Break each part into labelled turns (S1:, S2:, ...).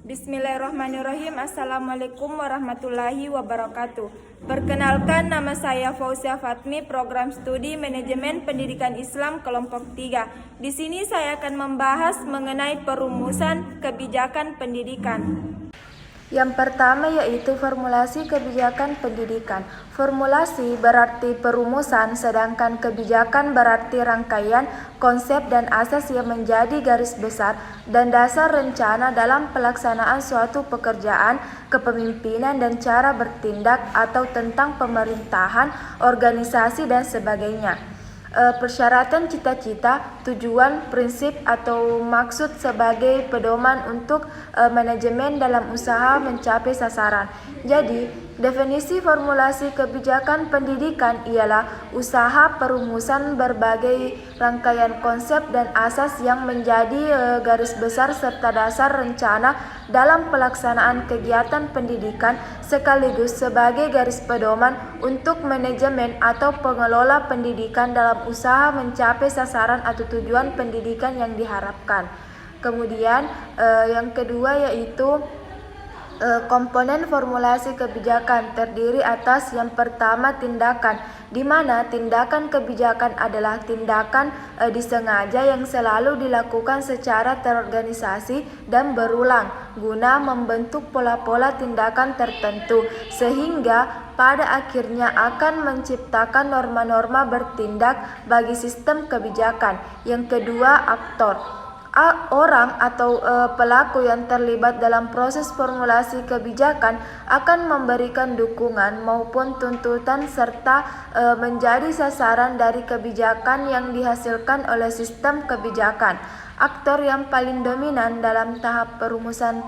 S1: Bismillahirrahmanirrahim. Assalamualaikum warahmatullahi wabarakatuh. Perkenalkan, nama saya Fauzia Fatmi, program studi Manajemen Pendidikan Islam kelompok 3. Di sini saya akan membahas mengenai perumusan kebijakan pendidikan. Yang pertama yaitu formulasi kebijakan pendidikan. Formulasi berarti perumusan, sedangkan kebijakan berarti rangkaian, konsep dan asas yang menjadi garis besar dan dasar rencana dalam pelaksanaan suatu pekerjaan, kepemimpinan dan cara bertindak atau tentang pemerintahan, organisasi dan sebagainya. Persyaratan, cita-cita, tujuan, prinsip atau maksud sebagai pedoman untuk manajemen dalam usaha mencapai sasaran. Jadi, definisi formulasi kebijakan pendidikan ialah usaha perumusan berbagai rangkaian konsep dan asas yang menjadi garis besar serta dasar rencana dalam pelaksanaan kegiatan pendidikan sekaligus sebagai garis pedoman untuk manajemen atau pengelola pendidikan dalam usaha mencapai sasaran atau tujuan pendidikan yang diharapkan. Kemudian yang kedua yaitu komponen formulasi kebijakan terdiri atas yang pertama tindakan, di mana tindakan kebijakan adalah tindakan disengaja yang selalu dilakukan secara terorganisasi dan berulang guna membentuk pola-pola tindakan tertentu sehingga pada akhirnya akan menciptakan norma-norma bertindak bagi sistem kebijakan. Yang kedua, aktor. Orang atau pelaku yang terlibat dalam proses formulasi kebijakan akan memberikan dukungan maupun tuntutan serta menjadi sasaran dari kebijakan yang dihasilkan oleh sistem kebijakan. Aktor yang paling dominan dalam tahap perumusan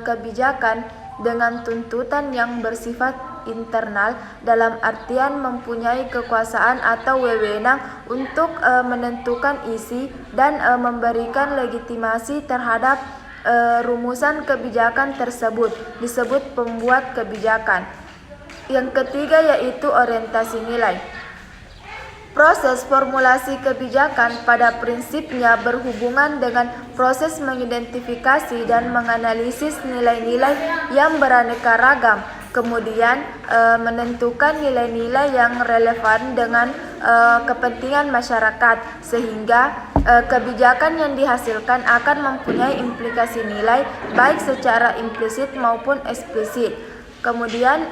S1: kebijakan dengan tuntutan yang bersifat internal dalam artian mempunyai kekuasaan atau wewenang untuk menentukan isi dan memberikan legitimasi terhadap rumusan kebijakan tersebut disebut pembuat kebijakan. Yang ketiga yaitu orientasi nilai. Proses formulasi kebijakan pada prinsipnya berhubungan dengan proses mengidentifikasi dan menganalisis nilai-nilai yang beraneka ragam, kemudian menentukan nilai-nilai yang relevan dengan kepentingan masyarakat, sehingga kebijakan yang dihasilkan akan mempunyai implikasi nilai baik secara implisit maupun eksplisit. Kemudian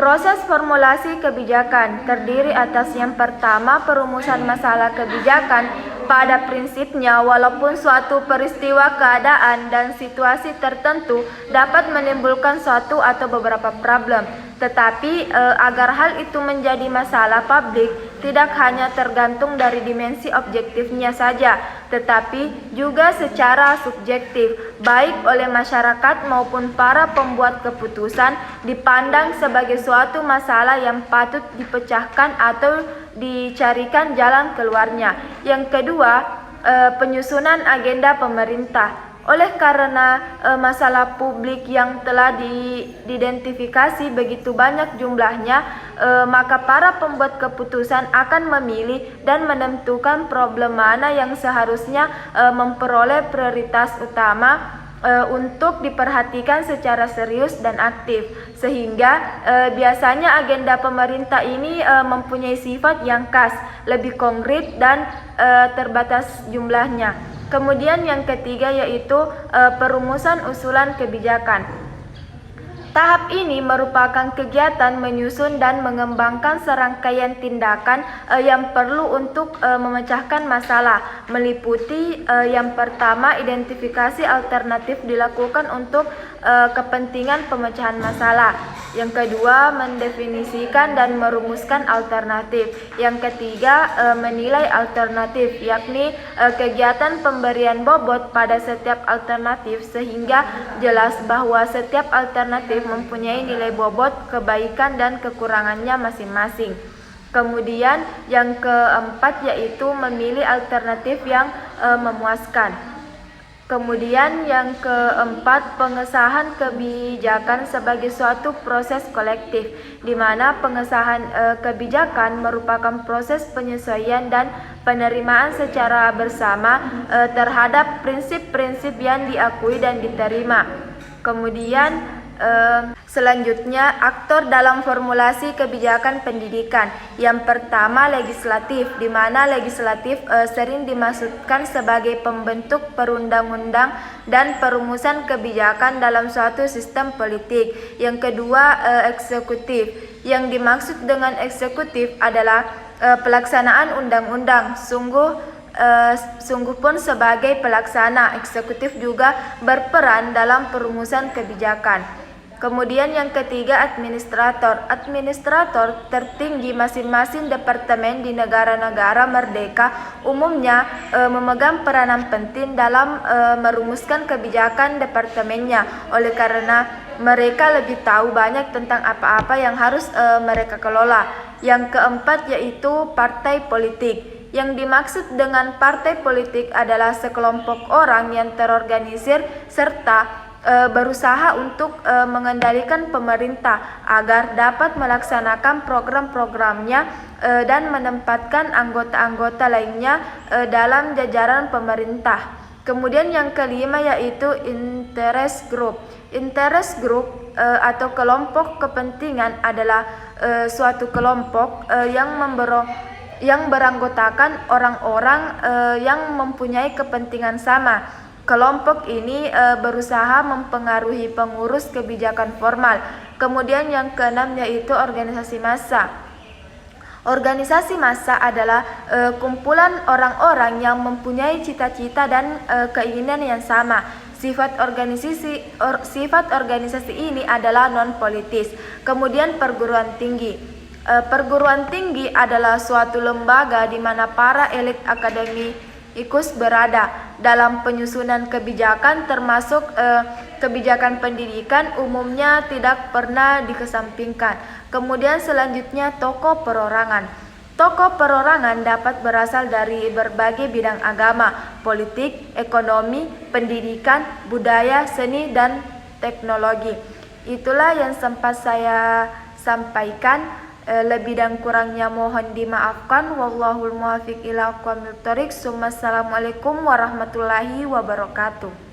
S1: proses formulasi kebijakan terdiri atas yang pertama perumusan masalah kebijakan. Pada prinsipnya, walaupun suatu peristiwa, keadaan, dan situasi tertentu dapat menimbulkan suatu atau beberapa problem, tetapi agar hal itu menjadi masalah publik tidak hanya tergantung dari dimensi objektifnya saja, tetapi juga secara subjektif, baik oleh masyarakat maupun para pembuat keputusan dipandang sebagai suatu masalah yang patut dipecahkan atau dicarikan jalan keluarnya. Yang kedua, penyusunan agenda pemerintah. Oleh karena masalah publik yang telah diidentifikasi begitu banyak jumlahnya, maka para pembuat keputusan akan memilih dan menentukan problem mana yang seharusnya memperoleh prioritas utama untuk diperhatikan secara serius dan aktif, sehingga biasanya agenda pemerintah ini mempunyai sifat yang khas, lebih konkret dan terbatas jumlahnya. Kemudian yang ketiga yaitu perumusan usulan kebijakan. Tahap ini merupakan kegiatan menyusun dan mengembangkan serangkaian tindakan yang perlu untuk memecahkan masalah, meliputi yang pertama identifikasi alternatif dilakukan untuk kepentingan pemecahan masalah. Yang kedua, mendefinisikan dan merumuskan alternatif. Yang ketiga, menilai alternatif, yakni kegiatan pemberian bobot pada setiap alternatif sehingga jelas bahwa setiap alternatif mempunyai nilai bobot, kebaikan dan kekurangannya masing-masing. Kemudian yang keempat yaitu memilih alternatif yang memuaskan. Kemudian yang keempat, pengesahan kebijakan sebagai suatu proses kolektif, di mana pengesahan kebijakan merupakan proses penyesuaian dan penerimaan secara bersama terhadap prinsip-prinsip yang diakui dan diterima. Kemudian selanjutnya, aktor dalam formulasi kebijakan pendidikan. Yang pertama, legislatif, di mana legislatif sering dimaksudkan sebagai pembentuk perundang-undang dan perumusan kebijakan dalam suatu sistem politik. Yang kedua, eksekutif. Yang dimaksud dengan eksekutif adalah pelaksanaan undang-undang. Sungguh pun sebagai pelaksana, eksekutif juga berperan dalam perumusan kebijakan. Kemudian yang ketiga, administrator. Administrator tertinggi masing-masing departemen di negara-negara merdeka umumnya memegang peranan penting dalam merumuskan kebijakan departemennya. Oleh karena mereka lebih tahu banyak tentang apa-apa yang harus mereka kelola. Yang keempat yaitu partai politik. Yang dimaksud dengan partai politik adalah sekelompok orang yang terorganisir serta berusaha untuk mengendalikan pemerintah agar dapat melaksanakan program-programnya dan menempatkan anggota-anggota lainnya dalam jajaran pemerintah. Kemudian yang kelima yaitu interest group. Interest group atau kelompok kepentingan adalah suatu kelompok yang beranggotakan orang-orang yang mempunyai kepentingan sama. Kelompok ini berusaha mempengaruhi pengurus kebijakan formal. Kemudian yang keenam yaitu organisasi massa. Organisasi massa adalah kumpulan orang-orang yang mempunyai cita-cita dan keinginan yang sama. Sifat organisasi ini adalah non-politis. Kemudian perguruan tinggi. Perguruan tinggi adalah suatu lembaga di mana para elit akademikus berada. Dalam penyusunan kebijakan termasuk kebijakan pendidikan umumnya tidak pernah dikesampingkan. Kemudian selanjutnya tokoh perorangan. Tokoh perorangan dapat berasal dari berbagai bidang agama, politik, ekonomi, pendidikan, budaya, seni, dan teknologi. Itulah yang sempat saya sampaikan. Lebih dan kurangnya mohon dimaafkan. Wallahul muwaffiq ila aqwamit thoriq. Assalamualaikum warahmatullahi wabarakatuh.